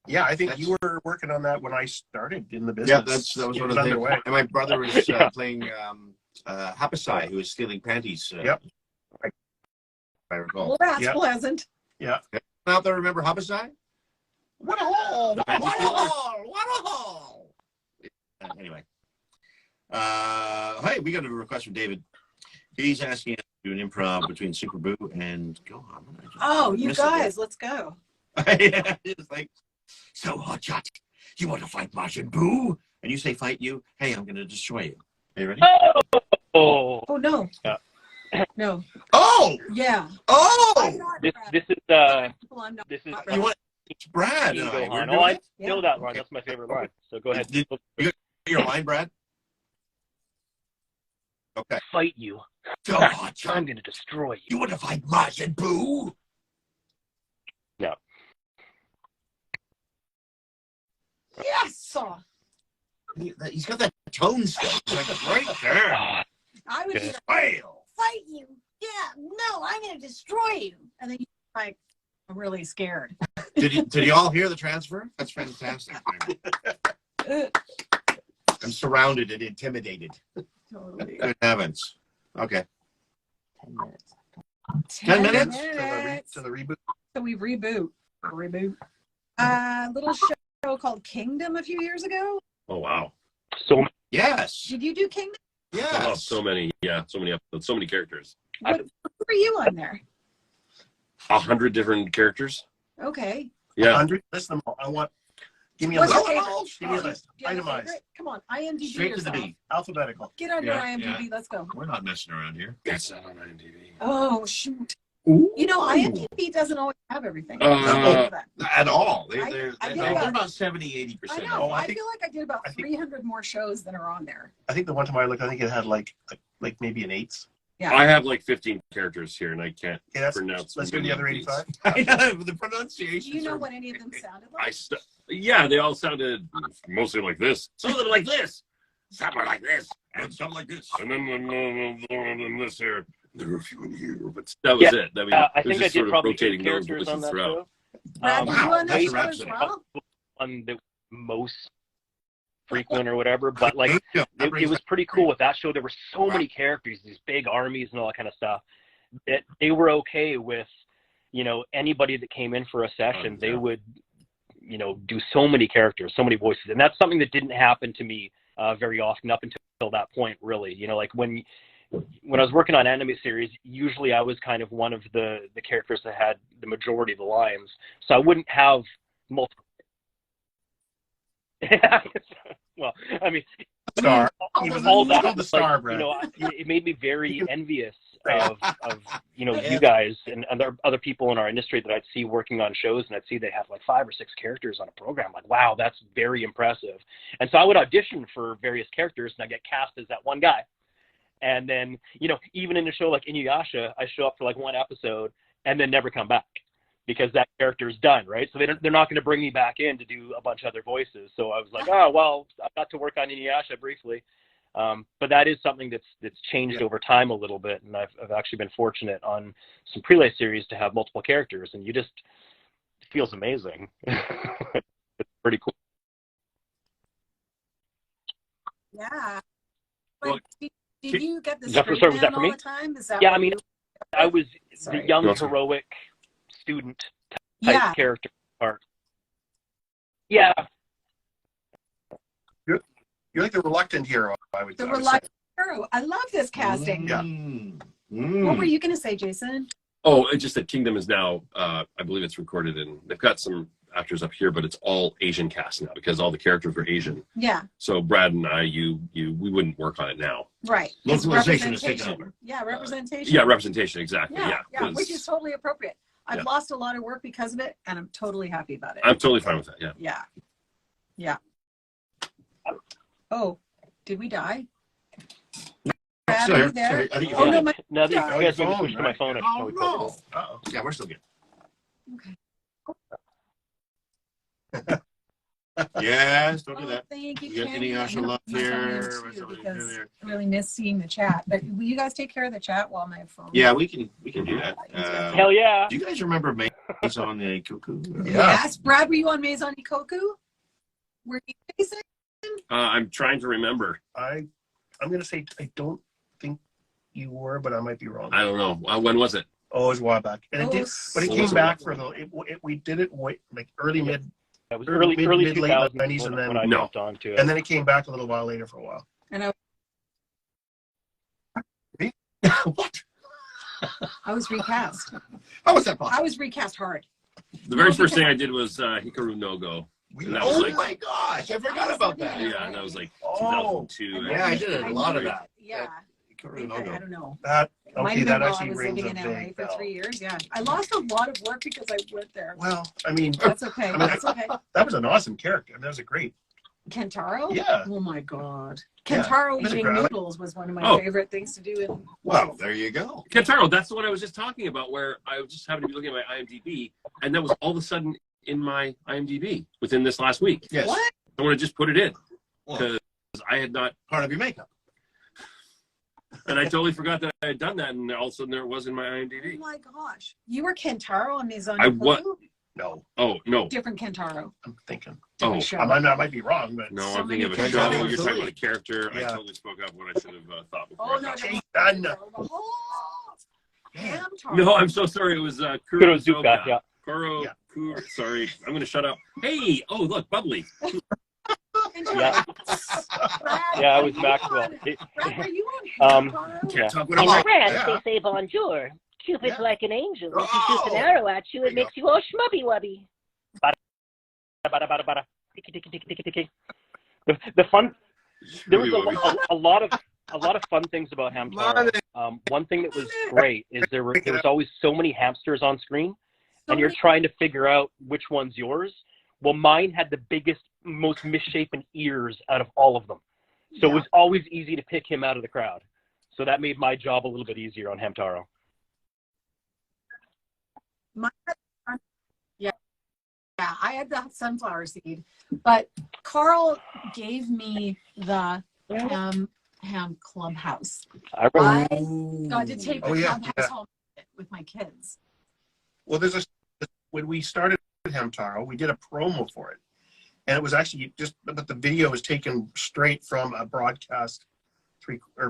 Yeah, I think you were working on that when I started in the business. Yeah, that was one of the things. underway. And my brother was playing Hapasai, who was stealing panties. Yep. If I recall. Well, that's Yeah. pleasant. Yeah. Out there, remember Hapasai? What a hole! What a hole! What a hole! Anyway. Hey, we got a request from David. He's asking us to do an improv between Super Boo and Gohan. Oh, you guys, let's go. Yeah, it's like, so Hotshot, you want to fight Majin Buu? And you say, fight you? Hey, I'm going to destroy you. Are you ready? Oh, Oh no. Yeah. No. Oh! Yeah. Oh! this is You want it's Brad and I. We're Gohan. doing Oh, I it? know that line. That's my favorite line. So go ahead. Did you get your line, Brad? Okay. Fight you. So Hotshot, I'm going to destroy you. you want to fight Majin Buu? No. Yes. He's got that tone still. Like right there. I would Okay. either Fail. fight you. Yeah. No, I'm going to destroy you. And then you're like, I'm really scared. Did you all hear the transfer? That's fantastic. I'm surrounded and intimidated. Totally. Good heavens. Okay. 10 minutes. 10 minutes? To the reboot. So we reboot. Little show called Kingdom a few years ago. Oh wow. So Yes. Did you do Kingdom? Oh, Yes. so many episodes, so many characters. Who were you on there? 100 different characters. Okay. Yeah. 100. List them all. I want. Give me a What's list. your favorite? Give me a list. Do you have a Itemized. favorite? Come on, IMDb Straight to the yourself. beat. Alphabetical. Get under Yeah, IMDb. Let's go. We're not messing around here. That's not on IMDb. Oh shoot! Ooh. You know, IMDb doesn't always have everything. At all. I They're did about about 70-80%. I know. Oh, I I think- feel like I did about I think- 300 more shows than are on there. I think the one time I looked, I think it had like maybe an 8. Yeah. I have like 15 characters here, and I can't Okay, pronounce. let's do the other many of these. 85. The pronunciation. Do you know what any of them sounded like? Yeah, they all sounded mostly like this. Some of them like this. Some are like this. And some like this. And then this here. There were a few in here, but that was it. I mean, I it was think I just did sort of probably rotating 8 those characters on voices that throughout. show. Brad, were you on that that's show as rhapsody. well? One that was most frequent or whatever, but like Yeah, that it brings was pretty cool with that show. There were so many characters, these big armies and all that kind of stuff. That they were okay with, anybody that came in for a session, they would, do so many characters, so many voices, and that's something that didn't happen to me very often up until that point, really. Like when I was working on anime series, usually I was kind of one of the characters that had the majority of the lines, so I wouldn't have multiple. Well, I mean, Star. all He was that, the star, Brad. it made me very envious of you guys and other people in our industry that I'd see working on shows, and I'd see they have like 5 or 6 characters on a program. Like, wow, that's very impressive. And so I would audition for various characters, and I get cast as that one guy. And then, even in a show like Inuyasha, I show up for like one episode and then never come back because that character is done, right? So they're not going to bring me back in to do a bunch of other voices. So I was like, oh, well, I got to work on Inuyasha briefly. But that is something that's changed over time a little bit. And I've actually been fortunate on some prelay series to have multiple characters, and it feels amazing. It's pretty cool. Yeah. Well, Like, did you get the Is that for straight service? Is man that for all me? the time? Is that Yeah, what I mean, you- I was Sorry. the young No, sorry. heroic student type Yeah. character part. Yeah, You're like the reluctant hero, I would The I would say. reluctant hero. I love this casting. Yeah. What were you going to say, Jason? Oh, it's just that Kingdom is now, I believe it's recorded in, they've got some actors up here, but it's all Asian cast now because all the characters are Asian. Yeah, So Brad and I, we wouldn't work on it now. right. It's Localization is taken representation. over. Yeah, representation. Yeah, representation, exactly. Yeah, Yeah, yeah, which is totally appropriate. I've Yeah. lost a lot of work because of it, and I'm totally happy about it. I'm totally fine with that. Yeah. Yeah. Yeah. Oh, did we die? Brad, Still are here. you there? I think Oh, you're no, fine. my now that Yeah. you guys maybe Phone, switch to my right? phone. I Oh, can no. Uh-oh. Yeah, we're still good. Okay. Yes, don't do Oh, that. thank you, We got Kenny. Inuyasha I'm love gonna put my phone in here. too, What's over because here? I really miss seeing the chat. But will you guys take care of the chat while my phone? Yeah, we can do that. Hell yeah! Do you guys remember Maze on the Cuckoo? Yeah. Yes. Brad, were you on Maison Ikoku? Were you, Jason? I'm trying to remember. I'm going to say I don't think you were, but I might be wrong. I don't know. When was it? Oh, it was a while back. And it did, but it Oh, came so- back for we did it like early mid, It was Early- early mid- late 2000s 90s, when, and then- when I No. jumped onto it. and then it came back a little while later for a while. And I What? I was recast. How was that possible? I was recast hard. The very No, first thing because I did was Hikaru no Go. And that Oh was like, my gosh, I forgot about that. yeah, and that was like Oh, 2002. Yeah, I did a lot of knew- that. Yeah. Hikaru no I Go. don't know. that Might okay. have been That while I actually was rings living a in LA vague for bell. 3 years. Yeah. I lost a lot of work because I went there. Well, I mean, That's okay. That's okay. that was an awesome character. I mean, that was a great. Kentaro? Yeah. Oh my God. Yeah. Kentaro That's a eating great- noodles was one of my Oh. favorite things to do in Well, there you go. Kentaro, that's the one I was just talking about, where I was just happened to be looking at my IMDb, and that was all of a sudden in my IMDb within this last week. Yes. What? Someone had just put it in Well, because I had not, part of your makeup. and I totally forgot that I had done that, and all of a sudden there it was in my Oh IMDb. my gosh. You were Kentaro on Maison I Ikoku? wa- No, Oh no, Different Kentaro. I'm thinking. oh Different show. I might be wrong, but no, So I'm thinking of a many show. Kentaro You're talking about a Three. character. I Yeah. totally spoke up what I should have thought before. Oh, I no, thought. no. Done. Oh, Hamtaro. No, I'm so sorry. It was Kurozuka, yeah. Kuro, Yeah. sorry, I'm going to shut up. Hey, oh look, bubbly. Yeah. Brad, Yeah, I was are you Maxwell. on- Brad, are you Um, on Hamtaro? Can't talk with In a lot. France, Yeah. they say bonjour. Cupid's Yeah. like an angel. If he Oh! shoots an arrow at you, There it you makes you all schmubby-wubby. bada, bada, bada. Tiki, tiki, tiki, tiki, tiki. The fun. There was a lot of fun things about Hamtaro. One thing that was great is there was always so many hamsters on screen, and you're trying to figure out which one's yours. Well, mine had the biggest, most misshapen ears out of all of them, so it was always easy to pick him out of the crowd. So that made my job a little bit easier on Hamtaro. Yeah, I had the sunflower seed, but Carl gave me the ham clubhouse. I I remember. got to take the Oh, yeah, clubhouse yeah. home with my kids. Well, when we started Hamtaro, we did a promo for it, and it was actually but the video was taken straight from a broadcast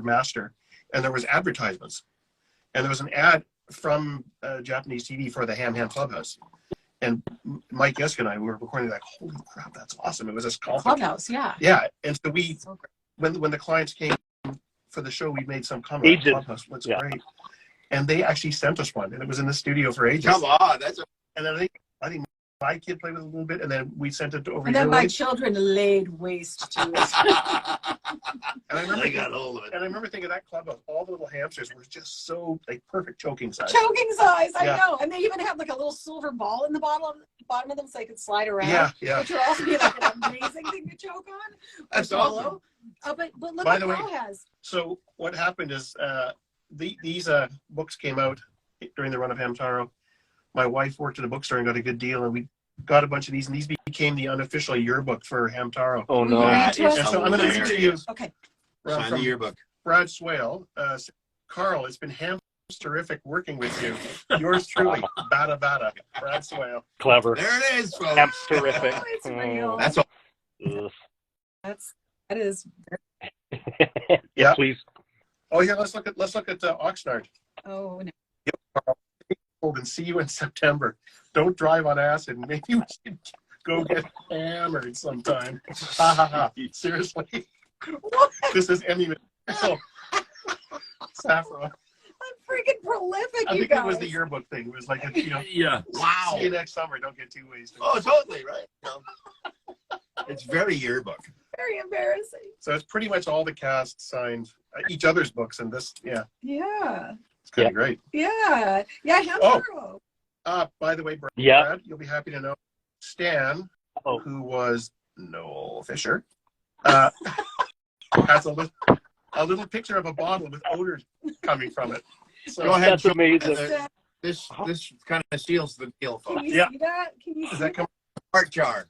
master, and there was advertisements, and there was an ad from Japanese TV for the Ham Clubhouse, and Mike Yesk and I were recording like, holy crap, that's awesome! It was this Clubhouse, yeah. Yeah, and so we So great. when the clients came for the show, we made some comment. Ages. Clubhouse looks Yeah. great, and they actually sent us one, and it was in the studio for ages. Come on, that's a And then I think my kid played with it a little bit, and then we sent it over And your then my way. children laid waste to it. And I remember, I got hold of it. and I remember thinking that club of all the little hamsters were just so like perfect choking size. Choking size, I Yeah. know. And they even have like a little silver ball in the bottom of them so they could slide around. Yeah, yeah. Which would also be like an amazing thing to choke on. That's swallow. But look By what the way- Carl has. So what happened is these books came out during the run of Hamtaro. My wife worked at a bookstore and got a good deal, and we got a bunch of these, and these became the unofficial yearbook for Hamtaro. Oh no. That to us? is And so I'm going to read to you Okay. Sign the from yearbook. Brad Swale. Carl, it's been terrific working with you. Yours truly, Bada Bada, Brad Swale. Clever. There it is, folks. That's terrific. Oh, it's real. That's all. Ugh. That is. Yeah. Please. Oh, here, let's look at Oxnard. Oh no. and see you in September. Don't drive on acid. Maybe we should go get hammered sometime. Ha ha ha. Seriously. This is Emmy Saffron. I'm freaking prolific, I you think guys. it was the yearbook thing. It was like, Yeah. Wow. see you next summer. Don't get too wasted. Oh, totally, right? No. It's very yearbook. Very embarrassing. So it's pretty much all the cast signed each other's books, and this, yeah, Yeah. it's kind of great. Yeah. Yeah, Hendrson. By the way, Brad, Yeah. you'll be happy to know Stan, Oh. who was Noel Fisher, has a little picture of a bottle with odors coming from it. So Go ahead. That's amazing. This kind of seals the deal, Can folks. you Yeah. see that? Can you does see that come? Fart jar.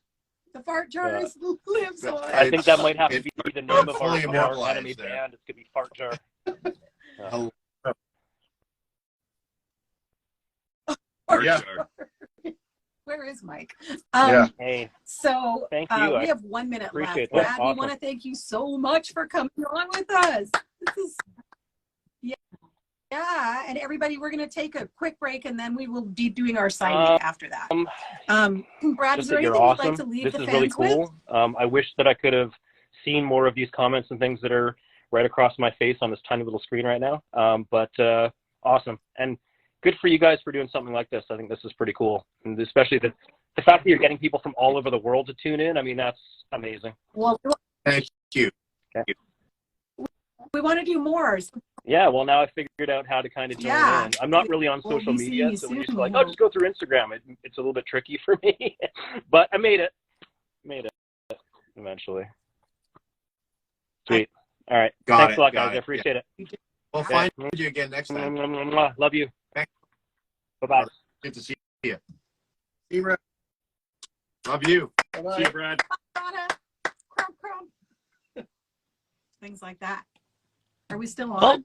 the fart jars lives on? I think that might have to be the name of fully our immortalized enemy there. band. It's gonna be Fart Jar. Yeah. Where is Mike? Yeah. Hey, So Thank you. we I have 1 minute left. appreciate that. Brad, we Awesome. want to thank you so much for coming on with us. This is yeah, and everybody, we're going to take a quick break and then we will be doing our signing after that. Brad, is just there that you're anything awesome. you'd like to leave This the is fans really cool. with? I wish that I could have seen more of these comments and things that are right across my face on this tiny little screen right now. But awesome. And good for you guys for doing something like this. I think this is pretty cool. And especially the fact that you're getting people from all over the world to tune in. I mean, that's amazing. Well, Thank you. Okay. we want to do more. Yeah, well, now I figured out how to kind of join Yeah. in. I'm not really on We'll social be seeing media, you so when you're soon. just like, oh, just go through Instagram, it's a little bit tricky for me. But I made it. Eventually. Sweet. All right. Thanks a lot, guys. I appreciate it. We'll find you again next time. Love you. Thanks. Bye-bye. Good to see you. See you, Brad. Love you. Bye-bye. See you, Brad. Things like that. Are we still on?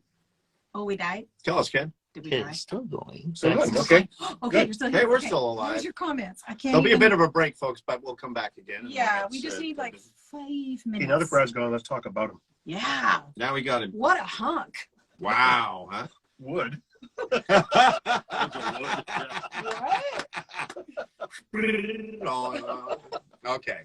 Oh, we died? Tell us, Ken. Did we die? It's still going. So good. Okay. Okay, Good. you're still here. Hey, we're Okay. still What alive. was your comments? I can't There'll be a even- bit of a break, folks, but we'll come back again. Yeah, we just need like 5 minutes. Okay, now that Brad's gone, let's talk about him. Yeah. Now we got him. What a hunk. Wow, huh? Wood. Okay.